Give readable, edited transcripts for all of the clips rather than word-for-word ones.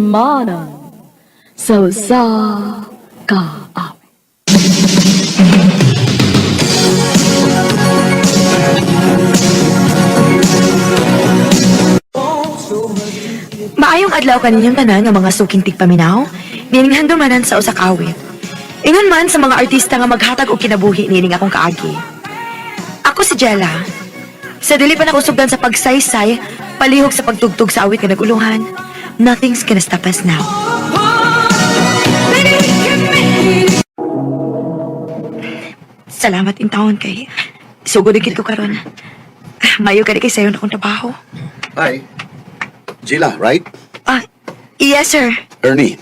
himana sa usa ka awit. Maayong adlaw kaninyong tanan nga mga suking tigpaminaw, nining handumanan sa usa ka awit. Ingon man sa mga artista nga maghatag og kinabuhi nining akong kaagi. Ako si Jella. Sa dili pa nakusugdan sa pagsaysay, palihog sa pagtugtog sa awit nga naguluhan, nothing's gonna stop us now. Salamat in taon kay sugod gid ko karon. Mayo kay sayo na akong trabaho. Hi. Gila, right? Ah, yes sir. Ernie,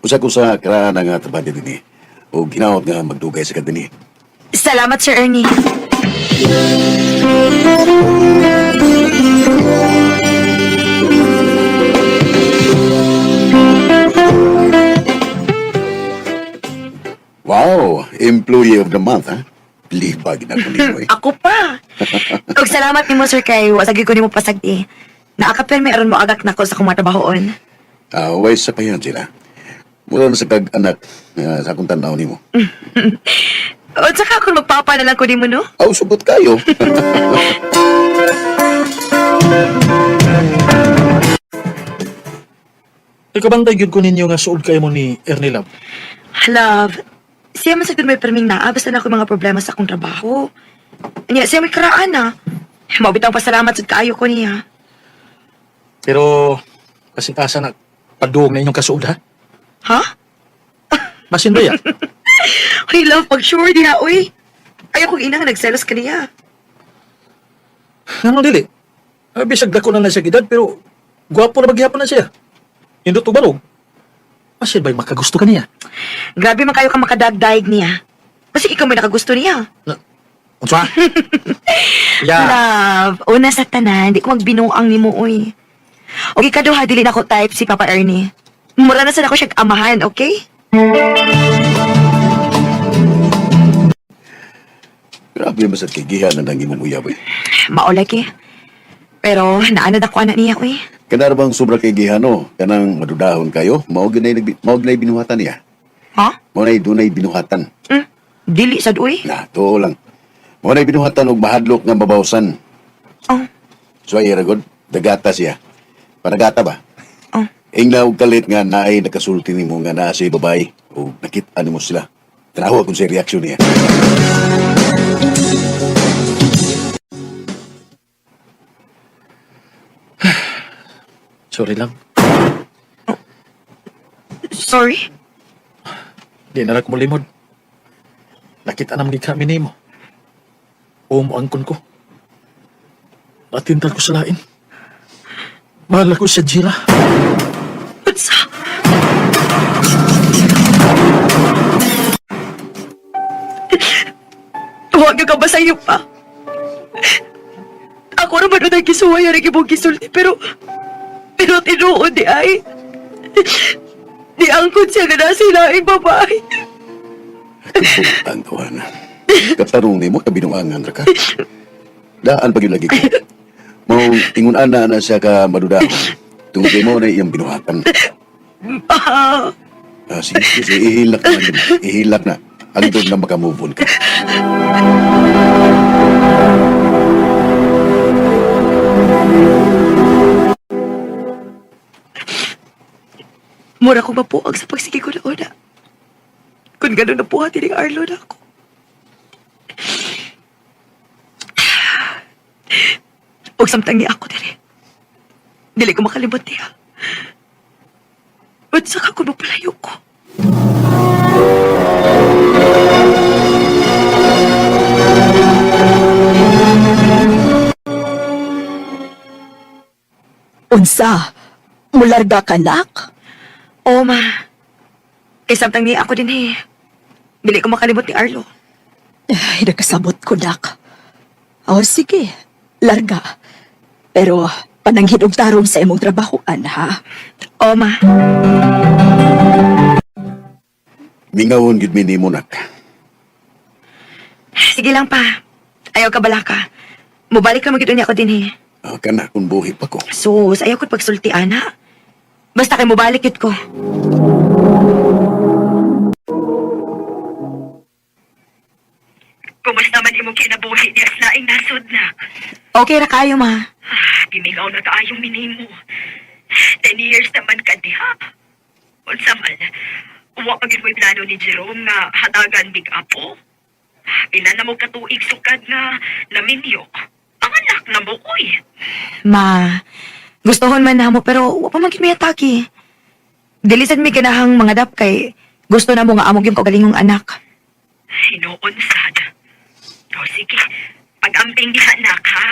usa ko sa karaan nga trabaho din o ginawat nga magdugay sa kadini. Salamat Sir Ernie. Wow, Employee of the Month, ha? Libag na ko nimo eh. Ako pa. Ug salamat nimo Sir kay wasagi ko nimo pasagdi. Naakapirmi aron mo agak nako sa akong trabahoon. Way sa pa yan sila. Mula na sa kag-anak sa akong tanaw nimo. O saka ako magpapa na lang ko nimo no? Aw, subot kayo. Ikabantay gyud ko ninyo nga suod kayo mo ni Ernie Love. Love, siya man sagad may perming naa basta na ako mga problema sa akong trabaho. Anya, siya may karaan na. Mabitang pasalamat sa kaayo ko niya. Pero kasing asa na paduog na inyong kasuod ha? Ha? Basin ba ya? Ay, love, pag sure di ha, uy. Ayaw kong ina nga nagselos ka niya. Nga dili? Bisag dako na na siya gidad pero gwapo na maghihapon na siya. Indot o balog? Basin ba'y makagusto ka niya? Grabe man kayo ka makadagdaig niya. Kasi ikaw may nakagusto niya. Unsa? Ya. Love, una sa tanan, di ko magbinuang ni mo, uy. O ikaduha, dili na ko type si Papa Ernie. Mura na sa ako siya amahan, okay? Grabe masat kay gihan na nang imong uyab eh. Maulay ki. Pero naanad ako anak niya, uy. Kana bang sobra kay gihan no? Kanang madudahon kayo, mao ginay binuhatan niya. Ha? Mao nay dunay binuhatan. Dili sad, uy. Na, to lang. Mao nay binuhatan og mahadlok nga babawsan. Oh, So ay ragod, dagata siya. Panagata ba? oh. Inglaw kalit nga naay nakasulti nimo nga naa si babae o nakita nimo sila. Tanawa kung sa reaksyon niya. Sorry lang. Sorry? Di na ko malimod. Nakita naman di kami nimo. Umuangkon ko. Natintal ko sa lain. Mahal ako sa Jira. Unsa? Huwag ka ba sa'yo pa? Ako naman na nagkisuway ang nagibong gisulti, pero tinuod di ay. Di angkot siya na nasilaing babae. Ang kawan. Katarong nimo kabinuangan ra ka. Daan pag lagi ko. Mao ingon ana na siya ka madudahon. Tungod mo na iyang binuhatan. Sige, ihilak na. Ihilak na. Andun na makamove on ka. Mura ko mapuag sa pagsige ko na una. Kung gano'n na puhati ng Arlo na ako. Huwag samtang niya ako dili. Dili ko makalimot niya. Ba't saka ko magpalayo ko? Unsa? Mularga ka nak? Oo, ma. Kay samtang niya ako din eh. Dili ko makalimot ni Arlo. Ay, nagkasabot ko nak. O sige, larga. Pero pananghid og tarong sa imong trabahoan ha. Oo, ma. Mingawon gid mi nimo nak. Sige lang pa. Ayaw ka bala ka. Mubalik ka magiging niya ako din eh. Kana kung buhi pa ko. Sus, ayaw ko pagsulti, ana. Basta kay mobalik yun ko. Kumusta man imong kinabuhi niya sa laing nasod na? Okay ra kayo, ma. Gimingaw na kaayong minimo. 10 years naman ka diha. Unsa man, uwa pa gid mo'y plano ni Jerome nga hatagan big apo. Pila na mo katuig sukad nga naminyok. Ang anak na mo, uy. Ma, gustohon man namo pero wa pa man gid may atake. Dilisan mi ganahang mga dap kay gusto na mo nga amog yung kaugalingong anak. Hinoon sad. O sige, pag-amping diha nak ha.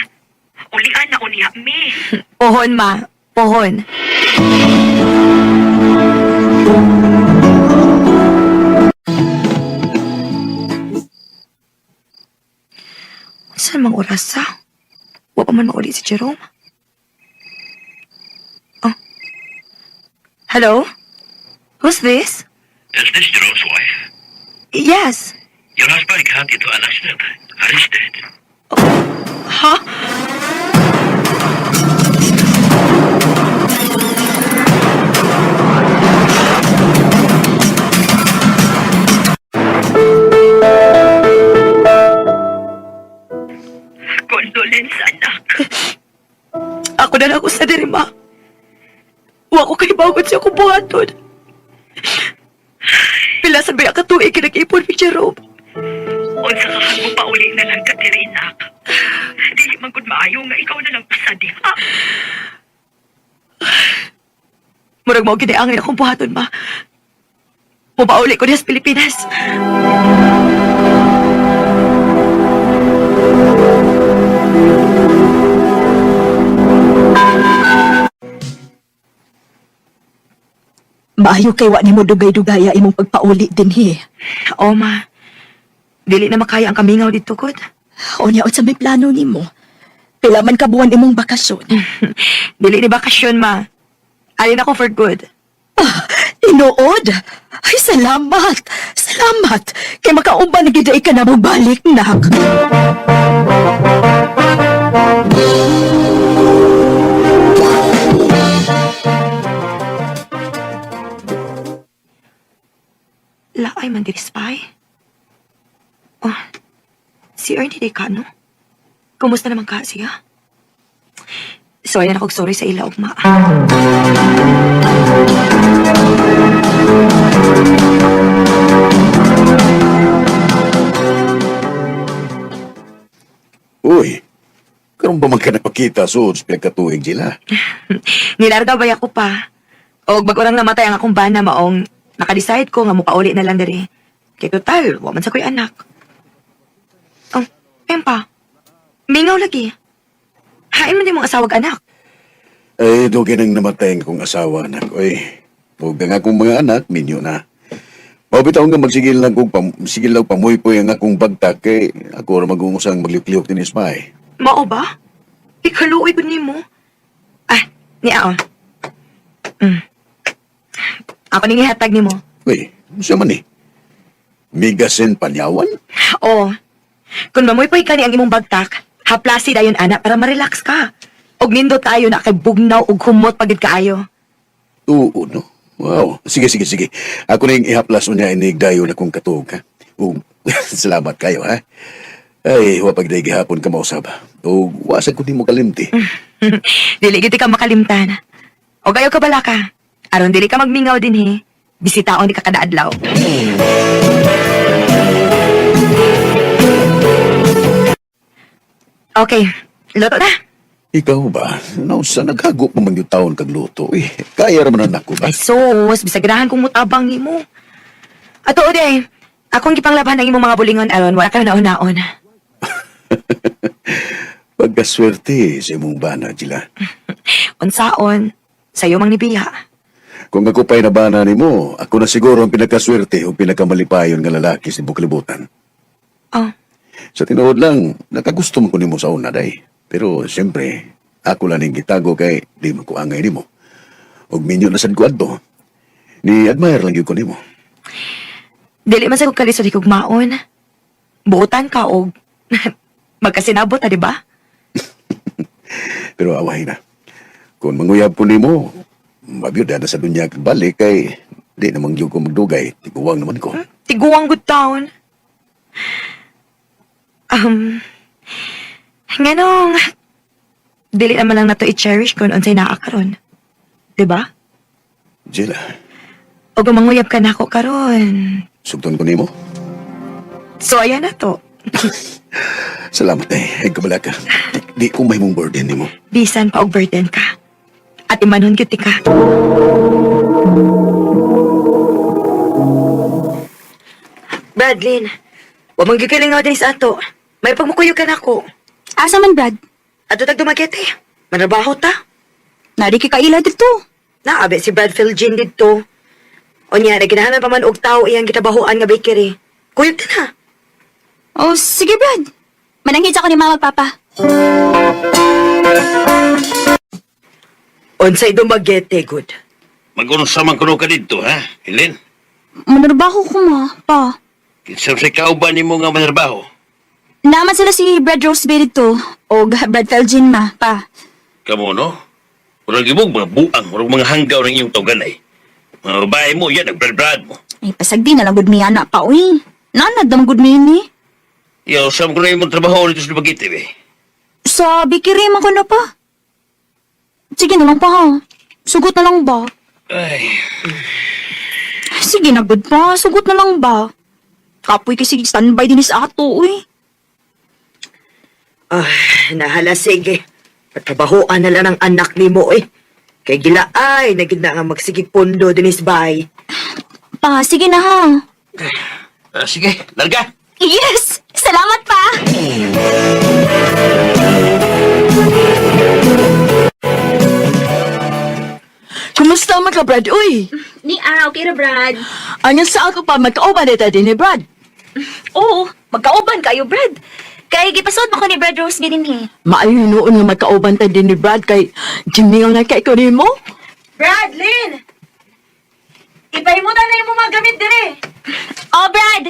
Ulian na unya mi. Pohon, ma. Pohon. Saan mang oras sa? Wa pa man mauli si Jerome. Oh. Hello? Who's this? Is this Jerome's wife? Yes. Your husband got into an accident. Arrested. Huh? Condolence, anak. Ako na lang ako sa diri, ma. Wa ko kay bawat siya kung buhaton. Pila sa baya katuig kinag-ipon ni Jerome. Unsa ka mo pa uli na lang Katerinak. Dili man gud maayo nga ikaw na lang usa diha. Murag mo giniangin akong buhaton, ma. Mupauli ko niya sa Pilipinas. Maayo kay wa nimo dugay-dugaya imong pagpauli dinhi. Oo, ma. Dili na makaya ang kamingaw dito, God. Unya sa may plano nimo. Pila man ka buwan imong bakasyon. Dili ni bakasyon, ma. Alin ako for good. Tinuod. Ay, salamat. Salamat. Kay makauban na giday ka na mo balik, nak. Laay man diri spy. Oh, si Ernie de Cano. Kumusta naman ka siya? Sorry na akong sorry sa ila, ugma. Uy, karon ba man ka napakita suod sa pinagkatuig sila? Nilarga ba ako pa? O bago lang namatay ang akong bana maong nakadecide ko nga mupauli na lang diri. Kay total, wa man sa ko'y anak. Oh, empa. Mingaw lagi. Hain mo din mong asawag anak. Ay, doon nang namatay ang kong asawa, anak. Uy, huwag nga akong mga anak, minyo na. Mabitaw nga magsigil lang kong sigil lang pamuy-puy ang akong bagtak kay ako ra magungusang magliuk-liuk din ismay. Mao ba? Ikaluoy ko nimo. Ah, ni Aon. Ako ning ihatag nimo. Uy, siya man eh. Migasen panyawan? Oo. Kung mamoy pa ni ang imong bagtak, haplasi dayon anak para ma-relax ka. Og nindot tayo na kay bugnaw og humot pagid kaayo. Oo, no? Wow. Sige. Ako na yung ihaplas mo niya inigdayo na kong katog, ha? Salamat kayo, ha? Ay, wapag day gihapon ka mausab. O, wasag ko di mo kalimti. Dili giti ka makalimtan. O gayo ka bala ka. Aron dili ka magmingaw din he. Bisitaon di ka kada adlaw. Okay, luto na. Ikaw ba? Nausa naghago pa man yung taon kag luto. Eh, kaya raman anak ko ba? Ay sus, bisagirahan kong mutabang ni mo. Ato oday, akong gipanglaban ng imong mga bulingon aron wala ka naon-naon. Pagkaswerte sa imong bana, Jila. Unsaon, sayo mang nibiya. Kung ako pa'y nabana ni mo, ako na siguro ang pinakaswerte o pinakamalipayon nga lalaki sa buklibutan. Oh, Sa tinuod lang, nakagusto mo ko nimo sa una, day. Pero, siyempre, ako lang yung gitago kay di mo ko angay nimo. Og minyo na sad ko adto. Ni admire lang yun ko nimo. dili man sa kong kalisod ikog maon. Buotan ka og magkasinabot di ba? Pero away na. Kung manguyab po nimo, mabiyuda na sa dunya kag balik kay di namang gyud ko magdugay, tiguwang naman ko. Tiguang good taon. Nganong, dili naman lang na to i-cherish kung unsay naakaron. Diba? Jela, O gumanguyab ka na ako karon. sugton ko nimo. So, ayan na to. Salamat ay kabala ka. Di ko may mong burden nimo. Bisan pa og burden ka. At imanhon gyud ti ka. Bradlyn, wa man gyud kalingaw din sa ato. May pagmukuyo ka na ako. Asa man, Brad? Ato tag dumagete. Manabaho ta. Nari kay kaila dito. Naabe si Brad Philgin dito. O niya, naginahanan pa man og tao iyang gitabahoan nga bakery. Kuyog ta na. Oh, sige, Brad. Mananghit ako ni Mama at Papa. Unsay dumagete, good. Mag-unsa man kuno ka dito, ha? Helen? Manarbaho ko, Ma. Pa. Kinsa sa kauban nimo nga manarbaho? Naman sila si Brad Roseby dito. O Brad Felgin, Ma. Pa. Kamo, no? Murag ibog mga buang, murag mga hanggaw ng iyong tawganay. Mga babae mo, yan, nagbrad-brad mo. Ay, pasagdi na lang good mi anak pa, uy. Nanad naman good mi ni. Yaw, saan ko na yung trabaho dito sa Lubagite, be? Sa bikiri man ko na pa. Sige na lang pa, ha. Sugot na lang ba? Ay, Sige na, good pa. Sugot na lang ba? Kapoy kasi standby din sa ato, uy. Nahala, sige. Patrabahoan na lang ang anak ni mo, eh. Kay gila ay, naging na nga magsigig pondo din is bay. Pa, sige na, ha. sige, larga! Yes! Salamat pa! Kumusta man ka, Brad? Uy! Okay na, Brad. Anyan sa ako pa, magkauban na din ni Brad. Oo, magkauban kayo, Brad. Kay gipasod mo ko ni Brad Rose din eh. Maayo noon nga magkauban ta din ni Brad kay Jimingaw na kay ko ni mo. Bradlyn! Ipay mo na na yung mga gamit dire. Oh, Brad!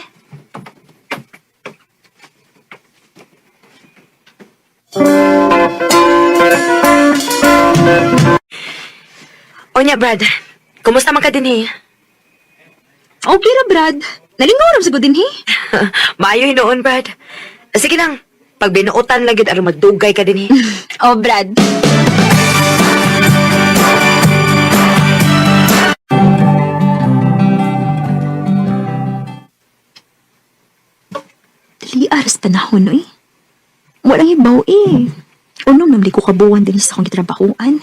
O niya, Brad. Kumusta man ka din, eh? Okay ra, Brad. Nalingaw ram sa din eh. Maayo hinoon, Brad. Sige lang. Pag binuotan lang yun, aron magdugay ka din, eh. Oh, Brad. Dali aras tanahon, eh. Walang ibaw, eh. Unom namli ko kabuwan din sa akong gitrabahuan.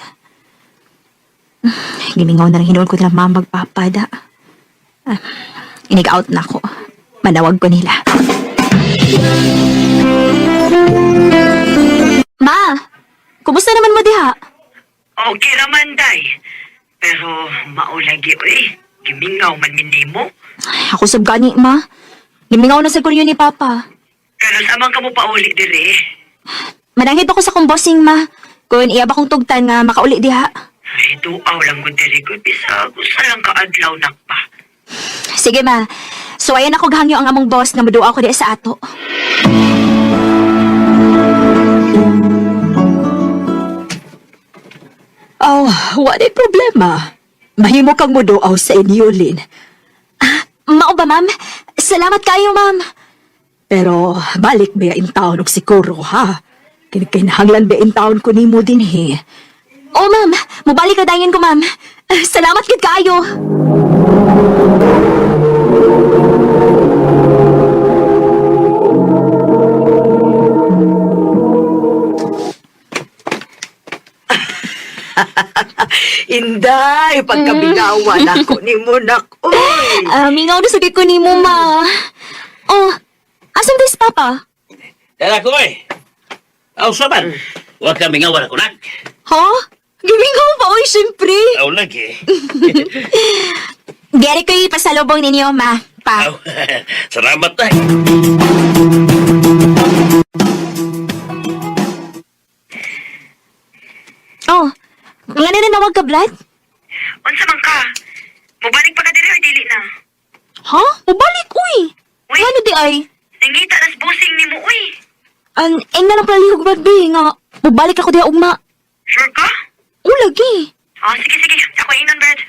Gimingaw na lang hinuon ko na mama magpapada. Inig-out na ako. Manawag ko nila. Ma! Kumusta naman mo diha? Okay raman, day. Pero maulagi, uy. Gimingaw man minimo. Ay, ako sab gani, ma. Gimingaw na sa kuryo ni Papa. Pero samang ka mo pauli dire. Mananghit ako sa kong bossing, ma. Kung iya ba kong tugtan nga makauli diha. Ay, duaw lang ko dire ko. Bisa, gusto lang ka adlaw na pa. Sige, ma. So, ayan ako gahangyo ang among boss nga maduwa ako diha sa ato. Oh, wala problema. Mahimo kang muduaw sa inyo, Lin. Mao ba, ma'am? Salamat kayo, ma'am. Pero balik ba in taon og siguro, ha? Kinahanglan ba in taon ko nimo din, he? Oh, ma'am. Mubalik ka dayon ko, ma'am. Salamat gid kayo. Inday, pagkabinawan ako ni mo, uy. Mingaw na sagay ko ni mo, ma. Oh, asam dis, Papa? Dala ko, eh! Aw, saban! Huwag kang mingawan ako, nak! Ha? Gimingaw pa, oy, siyempre. Aw, lagi! Gary ko ipasalubong ninyo, ma. Pa. Aw, salamat na! Oh, nga na nawag ka, Brad? Unsa man ka? Mubalik pa ka dire or dili na? Ha? Mubalik, uy. Uy. Ano di ay? Nangita nas busing ni mo, uy. Eng na lang palihog, Brad, be, nga. Mubalik ako diha, ugma. Sure ka? O, lagi. Oh, sige, sige. Ako inon, Brad.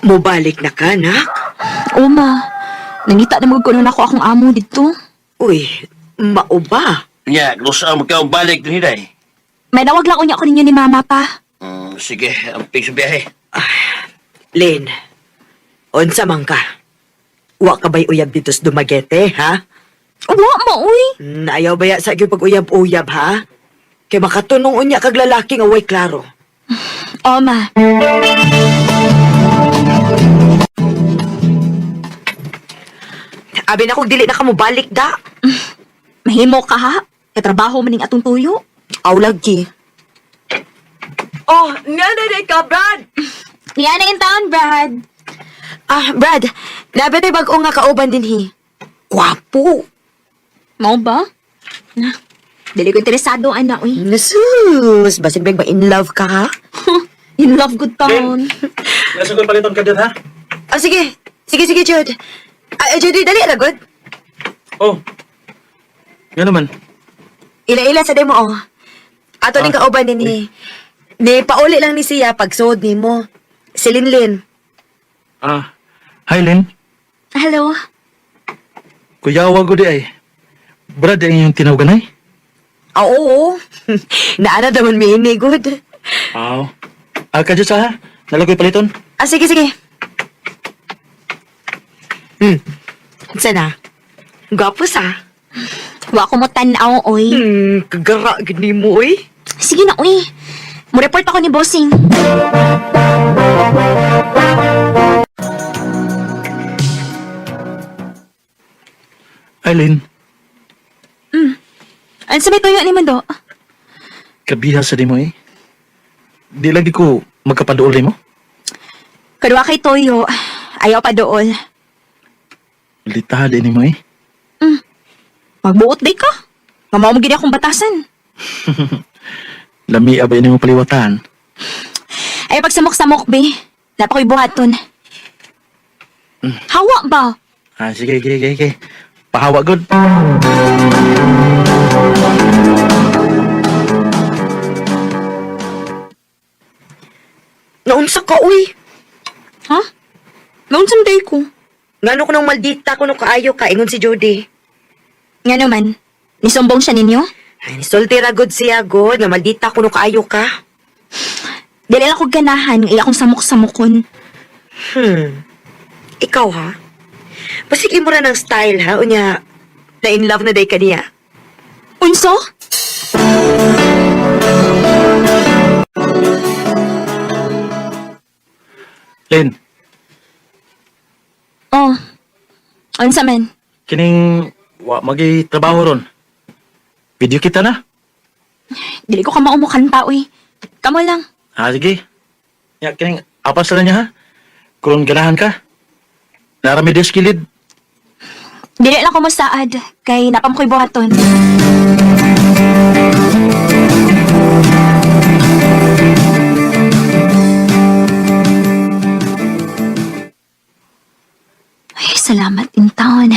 Mubalik na ka, nak? Uma, nangita na magkunon ako akong amo dito. Uy, mauba. Nya, gusto ang magkabalik din hiday. May nawag lang unya ko ninyo ni mama pa. Sige, ang sa biyahe. Len, unsa man ka? Wa ka ba'y uyab dito sa Dumaguete, ha? Wa mo, uy. Naayaw baya sa gyud pag-uyab-uyab, ha? Kay makatunong unya kag lalaki nga way klaro. Oma, Abi na kung dili na ka mo balik da. mahimo ka ha? Katrabaho maning atong tuyo. Aw lagi. Oh, nanay ka, Brad. Niya na in town, Brad. Brad, labi tayo bag-o nga kauban din hi. Kwapo. Mau ba? Na, dili ko interesado, anak, uy. Nasus, basig ba in love ka, ha? In love good town. Nasa ko paliton ka din, ha? Sige. Sige, Jude. Judy, dali, lagod. Oh. Nga naman. Ila-ila sa demo, oh. Ato ning kauban din hi. Ni pauli lang ni siya pag suod ni mo. Si Linlin. Hi, Lynn. Hello. Kuyawa ko di ay. Brad, ang iyong tinawagan ay? Oo. Naana naman may ini, good. Aw. Kadyo sa ha? Nalagoy paliton? Sige. Sana. Gwapo sa. Wa ko mo tanaw, uy. Kagara, gini mo, uy. Sige na, uy. Mo report ako ni Bossing. Ay, Lynn. Ano sa may tuyo ni Mando? Kabiha sa di mo eh. Di lagi ko magkapaduol mo. Kadwa kay Toyo, ayaw pa dool. Litaha din mo eh. Magbuot day ka. Mamaw mo gini akong batasan. Lami abay ni mo paliwatan. Ay pagsamok-samok, be. Napakoy buhaton. Hawa ba? Sige. Pahawa good. Naunsa ka, uy. Ha? Naunsam day ko. Ngano ko nang maldita ko nung kaayo ka, ingon si Judy. Nga naman, nisumbong siya ninyo? Ay, soltera good siya, good. Nga maldita ko nung kaayo ka. Dili lang ko ganahan, iya akong samok-samokon. Ikaw, ha? Basig mo na ng style, ha? Unya, na in love na day ka niya. Unso? Lynn, Oh. Unsa man? kining magi trabaho ron. Video kita na. Dili ko ka maumukanta, uy. Kamo lang. Sige. Ya, kining apas lang niya ha. Kung ganahan ka. Narami des kilid. Dili lang ko masaad, kay napam ko'y buhaton. Ay, salamat in taon.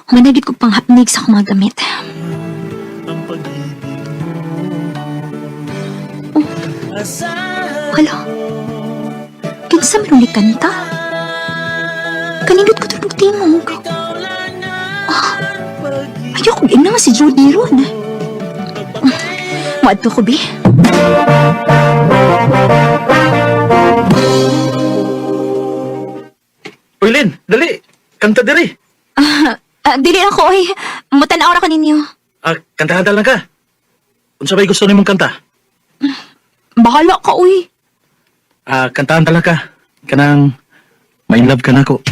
Humanagit ko pang hapnig sa akong mga gamit. Oh. Hala. Kinsa man ulit kanta? Kanindot ko tulog tingog. Ayoko ina si Jody ron. Maadto ko, Bi. Uy, Lynn, dali. Kanta diri. Dili ako, ay. Mutanaw na ka ninyo. Kantahan lang ka. Unsa ba'y gusto nimong kanta? Bahala ka, uy. Kantahan ka. Kanang may love ka na ko.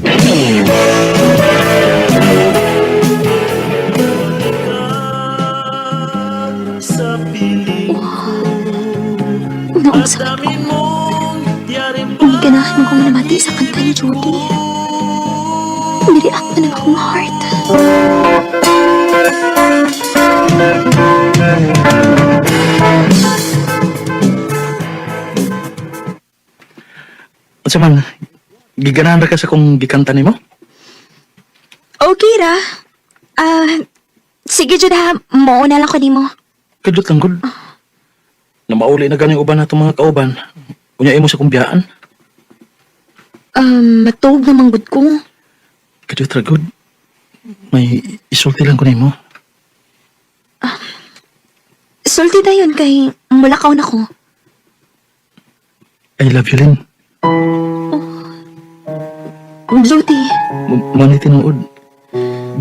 Nausap ko. Ang ganahan kong namati sa kanta ni Jody. Nireact na ng akong heart. Unsa man, giganahan ra ka sa kung gikanta nimo? Okay ra. Sige jud ha, mauna lang ko nimo. Kadot lang, good. Na mauli na ganing uban na itong mga kauban. Kunya imo sa kumbiyaan. Matuog na manggod ko. Kadot ra, good. May isulti lang ko nimo. Sulti dayon kay mulakaw na ko. I love you, Lynn. Judy, Manit tinuod.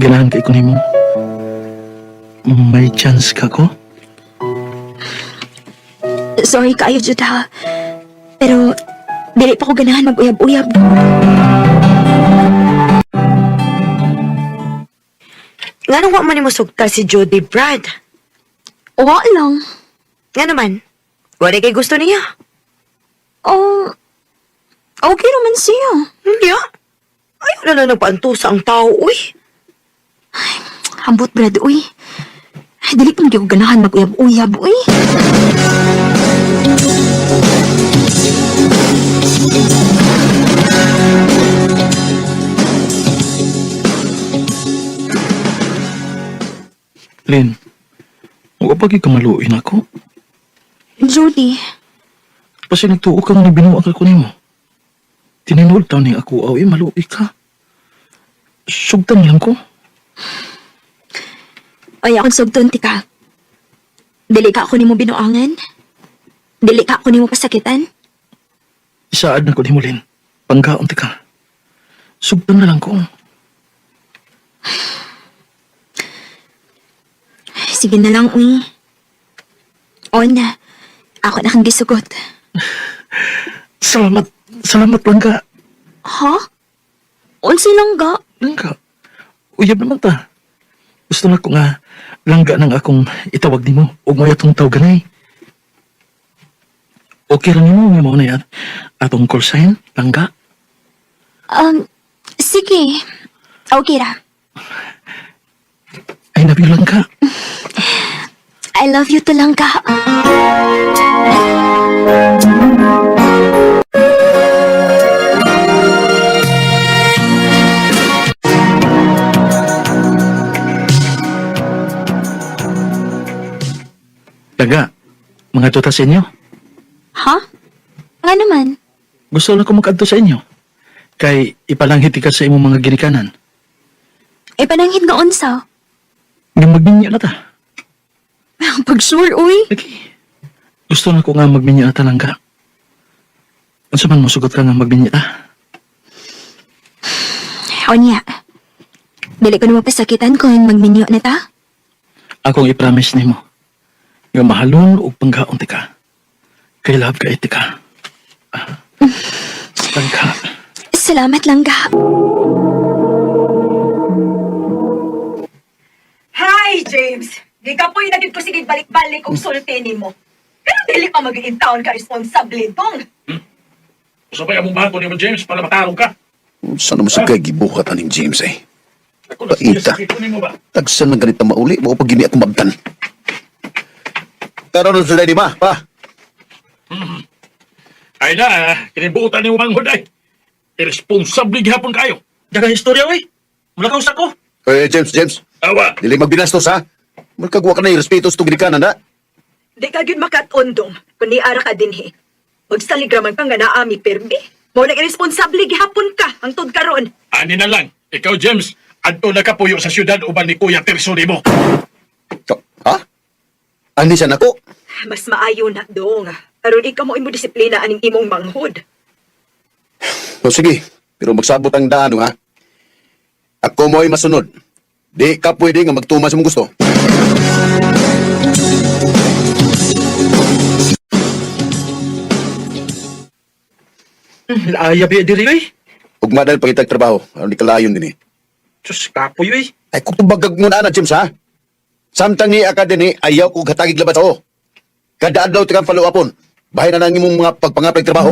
Ganahan kay ko nimo. May chance ka ko? sorry kaayo jud ha. Pero dili pa ko ganahan mag-uyab-uyab. Nga nung wa man nimo sugta si Jody Brad? Wa lang. Nga naman, wala kay gusto niya. Oh, okay naman siya. Niya? Ayaw na lang nagpaantusa ang tao, uy. Ay, hambot, Brad, uy. Dili pa hindi ko ganahan mag-uyab-uyab, uy. Lynn, huwag pagi ka maluin ako. Jody, Kasi nagtuo ka nga ni binuang ako nimo. Tininul taon ni ako, awi, maluin ka. Sugtan lang ko. ay akong sugton, tika. Dili ka ako nimo binuangan? Dili ka ako nimo pasakitan? Isaad na ko nimo, Lynn. Panggaon ti ka. Sugtan na lang ko. Sige na lang, uy. O na, ako na kang gisugot. Salamat. Salamat, Langga. Ha? Unsi lang ga? Langga. Uyab naman ta. Gusto na ko nga, Langga nang akong itawag ni mo. Huwag mo itong tawaganay. Okay lang mo, nga mo na yan. Atong call sign, Langga. Sige. Okay ra. I love you, Langga. I love you to lang ka. Langga, mga tuta sa inyo. Ha? Nga naman. Gusto lang ko mag-adto sa inyo. Kay ipalanghit ka sa imong mga ginikanan. E pananghit nga unsa. Nga magminyo na ta. Pag sure, uy. Lagi. Gusto na ko nga magminyo na ta, Langga. Unsa man mo sugot ka nga magminyo ta? O niya. Dili ko naman pasakitan kung magminyo na ta. Akong i-promise nimo nga mahalon og panggaon ti ka. Kay love ka iti ka. Langga. Salamat lang ga. Hi, James! Di ka po'y naging kusigid balik-balik kung sultinin mo. Pero dili pa mag-in town ka responsable dong. Sabay among bago ni mo, James, para matarong ka. Saan naman sa kay gibukat aning James eh. Ako na Paita. sige, kunin mo ba? Tagsan ng ganito mauli, mo pag gini ako mabtan. Karon sa di ma, pa. Ay na, kinibuutan ni mo manghod ay. Irresponsable gihapon kayo. Daga istorya, oy. Mula ka usak ko. Eh, James. Awa, Dili magbinastos ha. Magkagwa ka na yung respeto sa ginikanan ha. Di ka yun makatondong kung niara ka din he. Magsaligraman ka nga naami permi. Mo naging responsable gihapon ka ang tod karon. ani na lang. Ikaw, James, adto na kapuyo sa syudad uban ni Kuya Terso mo. Ha? Ani siya nako? Mas maayo na dong. Aron ikaw mo imo disiplina aning imong manghod. O sige, pero magsabot ang daan ha. Ako mo'y masunod. Di ka pwede nga magtuma sa mong gusto. Ayab ya diri, oy. Ugma dahil pangitag trabaho. Ano di kalayon din eh. Sus, kapoy, oy. Ay, kung tubagag mo na, James, ha? Samtang ni Akadeni, ayaw ko katagig labat ako. Kada adlaw tikang follow-upon. Bahay na nang imong mga pagpangapay trabaho.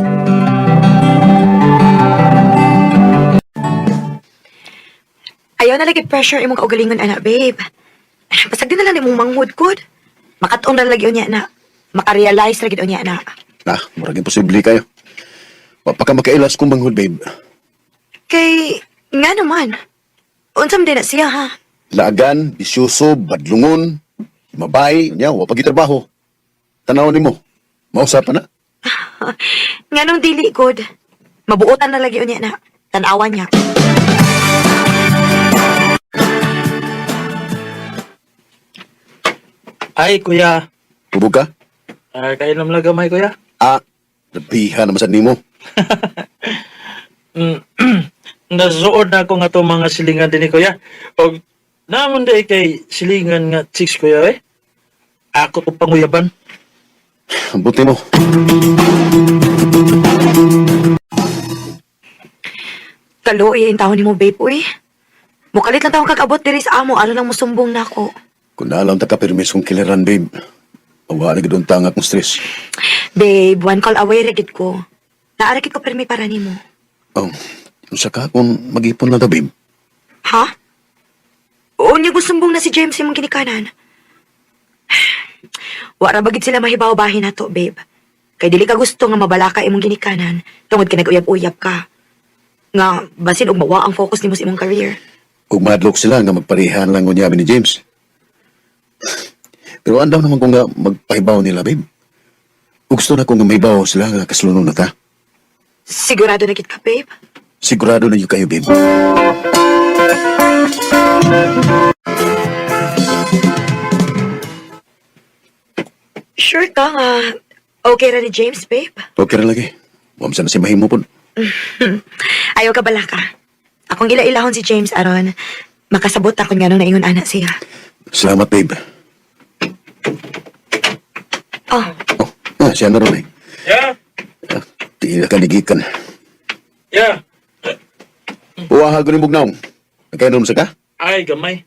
Ayaw na lagi pressure imong kaugalingon, anak, babe. Pasag din na lang imong manghud kod. Makatong na lagi unya na. Makarealize lagi unya na. Murag imposible kayo. Wapa ka makailas kung manghud, babe. Kay, nga naman. Unsam din na siya, ha? Laagan, bisyoso, badlungon, mabay, niya, wa pagitrabaho. Tanaw nimo. Mausapan na. Nga nung dili, good. Mabuotan na lagi niya na. Tanawan niya. Ay, kuya. Ubog ka? Kainom lang gamay, kuya. Nabihan naman sa nimo. Nasuod na ako nga to mga silingan din ni kuya. O, naman day kay silingan nga chicks, kuya, eh. Ako to panguyaban. Buti mo. Kaluoy yung taon ni mo, babe, uy. Mukalit lang taong kag-abot diri sa amo, ano lang mo sumbong na ako. Kung naalam ta ka permis kong kiliran, babe. Awa na ganoon tanga kong stress. Babe, one call away ragid ko. Naarakit ko permi para ni mo. Oh, unsa ka kung mag-ipon lang ta, babe? Ha? Oo niya gusumbong na si James yung ginikanan. Wara bagid sila mahibaw-bahin na to, babe. Kay dili ka gusto nga mabalaka imong ginikanan, tungod ka nag-uyab-uyab ka. Nga, basin og mawa ang focus nimo sa imong career. Kung madlok sila nga magparihan lang ko niya ni James. Pero andaw naman ko nga magpahibaw nila, babe. Gusto na ko nga mahibaw sila nga kaslunong na ta. Sigurado na kit ka, babe? Sigurado na yung kayo, babe. Sure ka nga. Okay ra ni James, babe? Okay ra lagi. Wamsa na si mahimo po. Ayaw ka bala ka. Akong ila-ilahon si James aron makasabot ako nga nung naingon anak siya. Salamat, babe. Oh, Siya na ron eh. Yeah, Di na kanigikan. yeah. Uwaha ko ni Bugnaw. Nagkainom sa ka? Ay, gamay.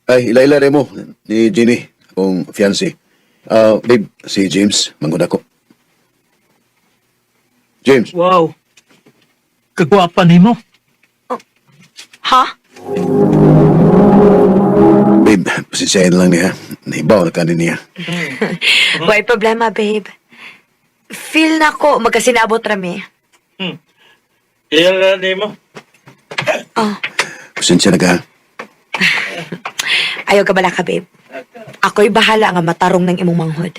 Ay, ila-ila rin mo. Ni Jenny, akong fiancé. Babe, si James, mangguna ko. James, Wow. Kagwapa ni mo. ha? babe, pasensyahin lang niya. Nahibaw na kanin niya. Why problema, babe? Feel na ko magkasinabot rami. Iyan ni mo. Oh, Pasensya na ka. ayaw ka bala ka, babe. Ako'y bahala nga matarong ng imong manghod.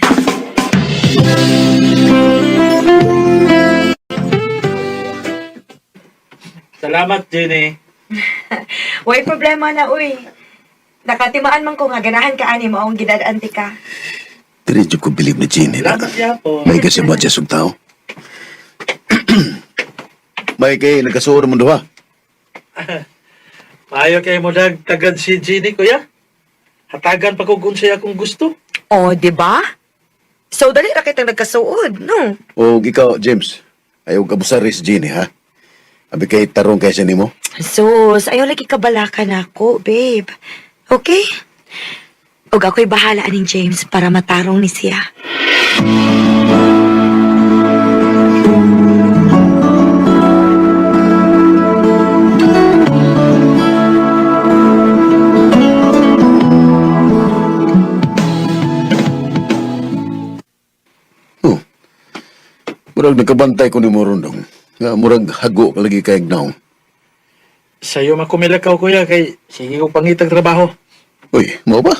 Salamat, Jenny. Why problema na, uy. Nakatimaan man ko nga ganahan ka ani mo ang gidad-anti ka. Diretso ko bilib na Jenny na. Salamat niya po. May kasi madya sug tao. May kay nagkasuor mo duha. Maayo kay mo tagad si Jenny, kuya. Hatagan pa ko kung siya kung gusto. Oh, di ba? So, dali ra kitang nagkasuod, no? O ikaw, James. Ayaw ka busari si Jenny, ha? Abi kay tarong kaysa nimo. Sus, ayaw lagi kabalakan ako, babe. Okay? Og ako'y bahala aning James para matarong ni siya. Oh. Murag nagkabantay ko ni mo ron dong. Nga murag hago ka lagi kay Gnaw. Sa'yo makumilakaw, kuya, kay sige ko pangitag trabaho. Uy, mo ba?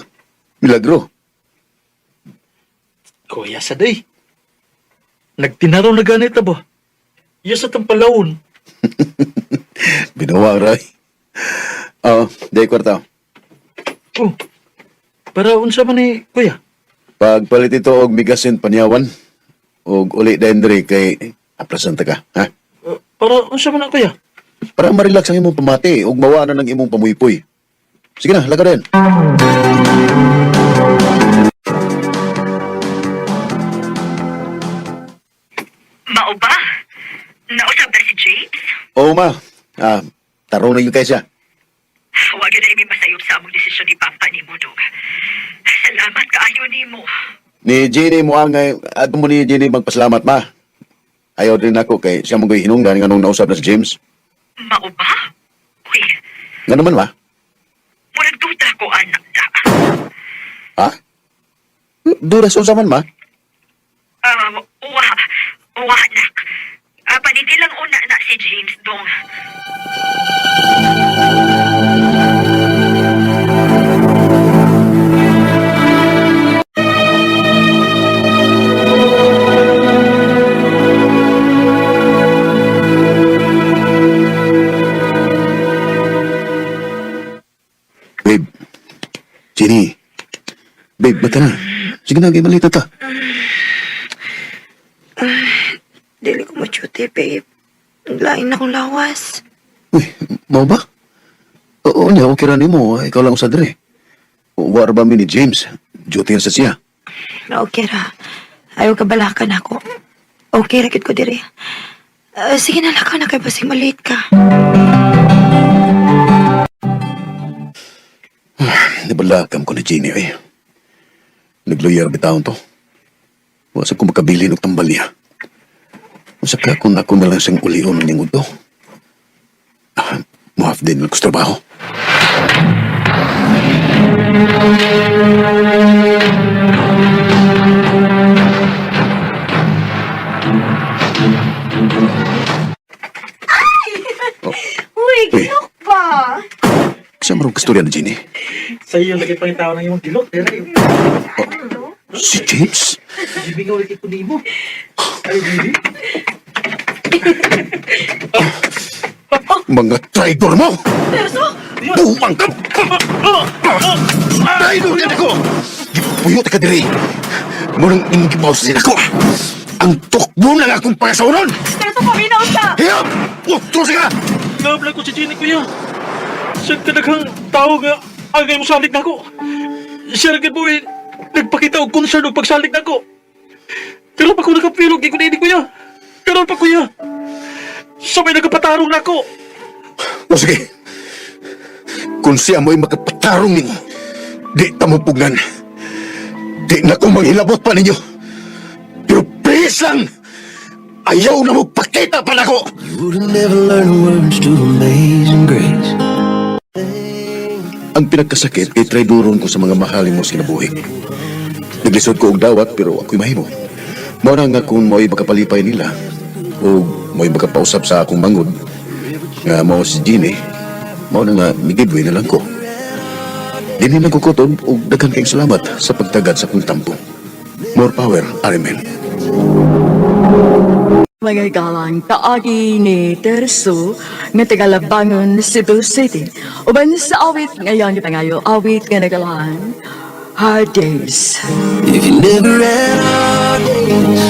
Milagro. Kuya, saday. Nagtinaro na ganit na ba? Iya sa tampalawon. Binawa ray. Day kwarta. Oh, para unsa man ni, kuya? Pagpalit ito og migasin panyawan og uli dendre kay apresenta ka, ha? Para unsa man na, kuya? Para ma-relax ang imong pamati ug mawa na ng imong pamuypoy. Sige na, laga din. Mao ba? Nausap na si James? Oo ma. Tarong na yun kay siya. Huwag yun na masayop sa among desisyon ni Papa ni mo, Dong. Salamat kaayo ni mo. Ni Jenny mo ang ato mo ni Jenny magpasalamat ma. Ayaw din ako kay siya mong hinungdan nga nung nausap na si James. Mao ba? Uy, Nga naman ma. murag duda ko, anak da. Ha? Duras unsa man ma. Uwa, anak. Paniti lang una na si James, Dong. Jenny, babe, bata na. Sige na, malita ta. Dili ko machuti, babe. Naglain akong lawas. Uy, mau ba? Oo niya, okay rin mo. Ikaw lang sa dre. War ba mi ni James? Duty sa siya. Okay ra. Ayaw ka balakan ako. Okay ra gid ko diri. Sige na laka na kay basig malate ka. Nabalakam ko ni Jenny, eh. Nagloyar bitawon to. Wasa ko makabili ng tambal niya. Masaka kung ako na lang siyang ulion ng udo. Muhaf din lang ko sa trabaho. Uy, ginok pa. Saan marong kastorya ni Jenny? Sa iyo, lagi pangitaw ng iyong dilok. Dere, Si James? ibingaw lagi ko nimo. Ay, hindi. Mga traitor mo! Buwang ka! Traitor ka ako! Puyot ka diri! Munang inimgibaw sa sila ko! Ang tukbo ng akong pangasauron! Pero sa paminaw sa. Hiyap! Utros ka! Nabla ko si Jenny, kuya. Siya kadaghang tao nga agay mo salig na ko. Siya rin mo eh, nagpakita og concern og pagsalig na ko. Pero pa ko nakapilog, di ko na ini, kuya. Pero pa, kuya. Sabay nagkapatarong na ko. O sige, kung siya mo'y makapatarong ninyo, di tamupugan. Di na ko manghilabot pa ninyo. Pero please lang, ayaw na mo pakita pa na ko! You would never learn words to amazing grace. Ang pinagkasakit ay traidoron ko sa mga mahalin mo sinabuhi. Naglisod ko og dawat pero ako'y mahimo. Mara nga kung mo'y makapalipay nila o mo'y makapausap sa akong mangod nga mo si Jenny, mo na nga migidway na lang ko. Dini na kukutob o daghang kayong salamat sa pagtagad sa kong tampo. More power, Arimen. Mga galang kaagi ni Terso nga Tagalabangon, Cebu City. Uban sa awit ngayon gitangayo, awit nga nagalaan, Hard Days. If you never had our days,